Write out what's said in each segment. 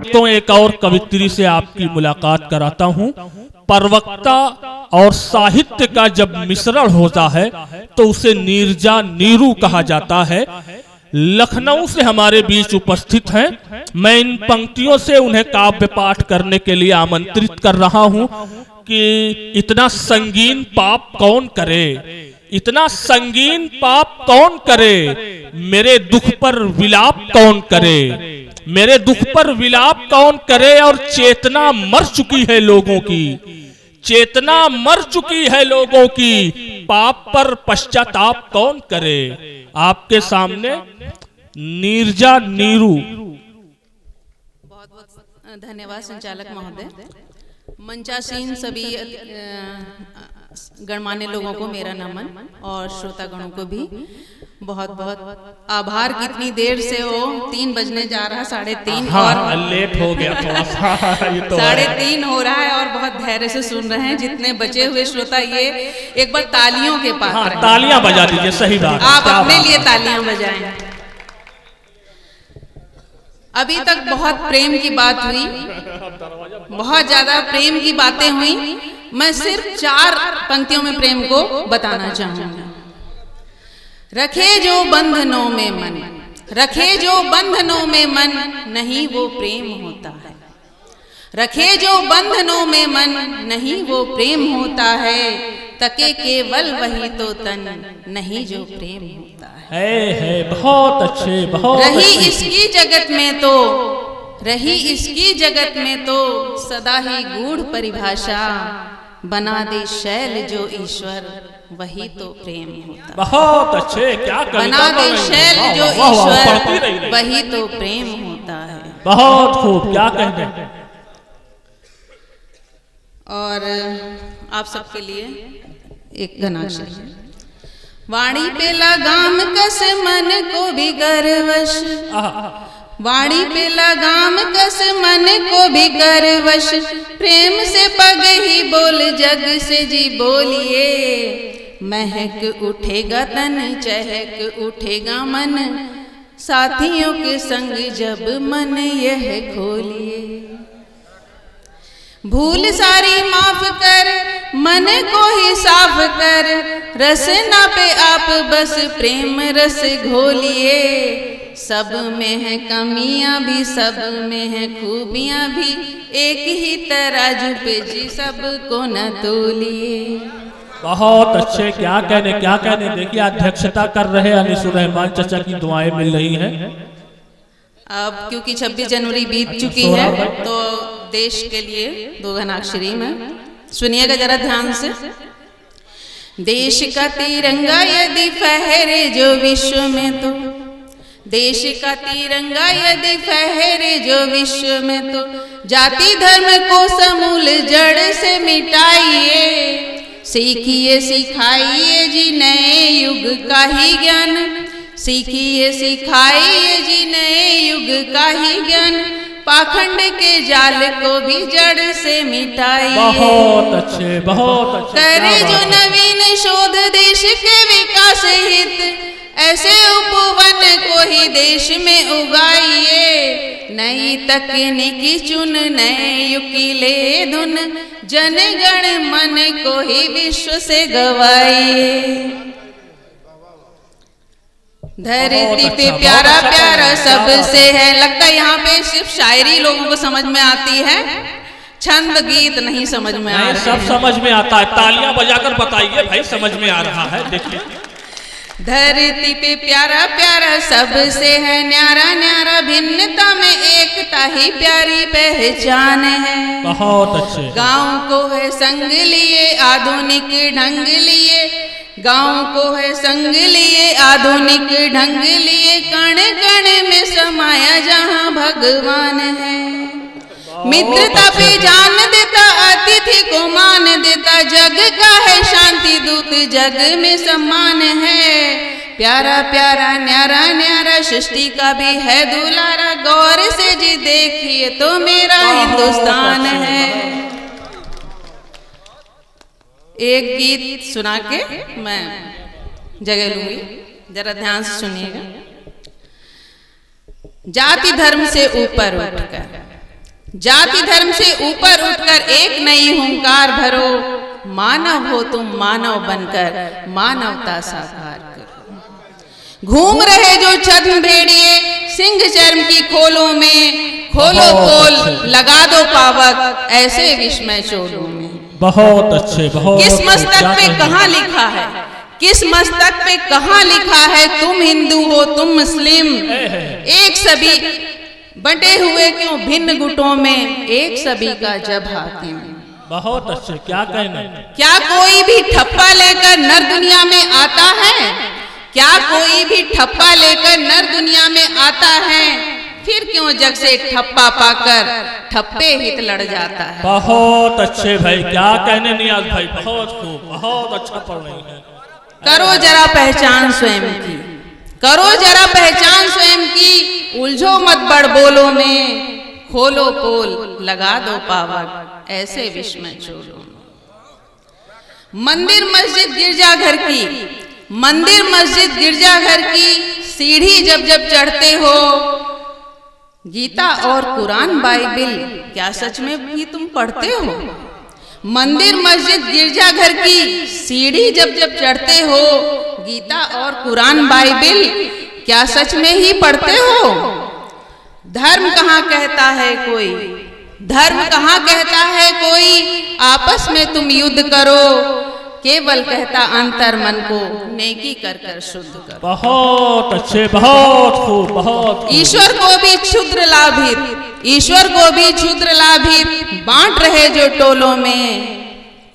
तो एक और कवित्री से आपकी मुलाकात कराता हूँ। प्रवक्ता और साहित्य का जब मिश्रण होता है तो उसे नीरजा नीरू कहा जाता है। लखनऊ से हमारे बीच उपस्थित हैं। मैं इन पंक्तियों से उन्हें काव्य पाठ करने के लिए आमंत्रित कर रहा हूं कि इतना संगीन पाप कौन करे, इतना संगीन पाप कौन करे, मेरे दुख पर विलाप कौन करे, मेरे दुख पर विलाप कौन करे। और चेतना मर चुकी है लोगों की, चेतना मर चुकी है लोगों की, पाप पर पश्चाताप कौन करे। आपके सामने नीरजा नीरू। बहुत बहुत धन्यवाद संचालक महोदय। मंचासीन सभी गणमान्य लोगों को मेरा नमन और श्रोतागणों को भी बहुत बहुत आभार। कितनी देर से हो, 3 बजने जा रहा, 3:30 और लेट हो गया थोड़ा सा। 3:30 हो रहा है और बहुत धैर्य से सुन रहे हैं। जितने बचे हुए श्रोता ये एक बार तालियों के पास तालियां बजा दीजिए। सही बात, आप अपने लिए तालियां बजाएं। अभी तक बहुत प्रेम की बात हुई, बहुत ज्यादा प्रेम की बातें हुई। मैं सिर्फ 4 पंक्तियों में प्रेम को बताना चाहूंगा। रखे जो बंधनों में मन, रखे जो बंधनों में मन, नहीं वो प्रेम होता है। रखे जो बंधनों में मन, नहीं वो प्रेम होता है। तके केवल वही तो तन, नहीं जो प्रेम होता है। बहुत अच्छे, बहुत रही इसकी जगत में तो, रही इसकी जगत में तो सदा ही गूढ़ परिभाषा। बना दे शैल जो ईश्वर, वही तो प्रेम होता। बहुत अच्छे, क्या बना दे शैल जो ईश्वर, वही तो प्रेम होता है। बहुत खूब, क्या कहते। और आप सबके लिए एक घनाक्षरी। वाणी पे लगाम कस मन को भी गर्वश, वाणी पे लगाम कस मन को भी गर्वश। प्रेम से पग ही बोल जग से जी बोलिए। महक उठेगा तन, चहक उठेगा मन, साथियों के संग जब मन यह खोलिए। भूल सारी माफ कर, मन को ही साफ कर, रसना पे आप बस प्रेम रस घोलिए। सब में है कमियां भी, सब में है खूबियां भी, एक ही तराजू पे जी सबको न तोलिए। बहुत अच्छे, क्या कहने, क्या कहने। देखिए अध्यक्षता कर रहे अनिसुर रहमान चाचा की दुआएं मिल रही हैं। अब क्योंकि 26 जनवरी बीत चुकी है तो देश के लिए 2 घनाक्षरी में सुनिएगा जरा ध्यान से। देश का तिरंगा यदि फहरे जो विश्व में तो, देश का तिरंगा यदि फहरे जो विश्व में तो, जाति धर्म को समूल जड़ से मिटाइए। सीखिए सिखाइए जी नए युग का ही ज्ञान, सीखिए सिखाइए जी नए युग का ही ज्ञान। पाखंड के जाल को भी जड़ से मिटाइए। बहुत अच्छे, बहुत अच्छे। करे जो नवीन शोध देश के विकास हित, ऐसे उपवन को ही देश में उगाइए। नई तकनीकी चुन, नए युग की ले धुन, जन गण मन को ही विश्व से गवाइए। धरती पे प्यारा प्यारा सबसे है। लगता है यहाँ पे सिर्फ शायरी लोगों को समझ में आती है, छंद गीत नहीं समझ में आ रहा है। सब समझ में आता है, तालियां बजाकर बताइए भाई, समझ में आ रहा है। देखिए धरती पे प्यारा प्यारा सबसे है, न्यारा न्यारा भिन्नता में एकता ही प्यारी पहचान है। बहुत अच्छे। गाँव को है संग लिए आधुनिक ढंग लिए, गाँव को है संग लिए आधुनिक ढंग लिए। कण कण में समाया जहाँ भगवान है। मित्रता पे जान देता, अतिथि को मान देता, जग का है शांति दूत, जग में सम्मान है। प्यारा प्यारा न्यारा न्यारा सृष्टि का भी है दुलारा। गौर से जी देखिए तो मेरा हिंदुस्तान है। एक गीत सुना के मैं जगह लूंगी, जरा ध्यान से सुनिएगा। जाति धर्म से ऊपर उठकर जाति धर्म से ऊपर उठकर एक नई हुंकार भरो, मानव हो तुम मानव बनकर मानवता साकार करो। घूम रहे जो छद्म भेड़िए सिंह चर्म की खोलों में, खोलो पोल लगा दो पावक ऐसे विस्मय चोलों में। बहुत अच्छे, बहुत। किस मस्तक पे कहाँ लिखा है, किस मस्तक पे कहाँ लिखा है तुम हिंदू हो तुम मुस्लिम, एक सभी बंटे हुए क्यों भिन्न गुटों में, एक सभी का जब हातिम। बहुत अच्छे, क्या कहना। क्या कोई भी ठप्पा लेकर नर दुनिया में आता है, क्या कोई भी ठप्पा लेकर नर दुनिया में आता है, फिर क्यों जग से ठप्पा पाकर ठप्पे हित लड़ जाता है। बहुत अच्छे भाई, क्या कहने नियाज भाई, बहुत खूब, बहुत अच्छा पढ़ रही है। करो जरा पहचान स्वयं की, करो जरा पहचान स्वयं की, उलझो मत बड़ बोलो में, खोलो पोल लगा दो पावक ऐसे विस्मय चोलों। मंदिर मस्जिद गिरजाघर की, मंदिर मस्जिद गिरजाघर की सीढ़ी जब जब चढ़ते हो, गीता और कुरान बाइबिल क्या सच में भी तुम पढ़ते हो। मंदिर मस्जिद गिरजाघर की सीढ़ी जब जब चढ़ते हो, गीता और कुरान बाइबिल क्या सच में ही पढ़ते हो। धर्म कहाँ कहता है कोई, धर्म कहाँ कहता है कोई, आपस में तुम युद्ध करो, केवल कहता अंतर मन को नेकी कर कर शुद्ध करो। बहुत अच्छे, बहुत खूब, बहुत। ईश्वर को भी क्षुद्र लाभित, ईश्वर को भी क्षुद्र लाभित बांट रहे जो टोलों में,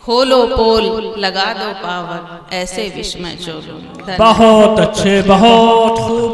खोलो पोल लगा दो पावक ऐसे विस्मय चोलों। बहुत अच्छे, बहुत खूब।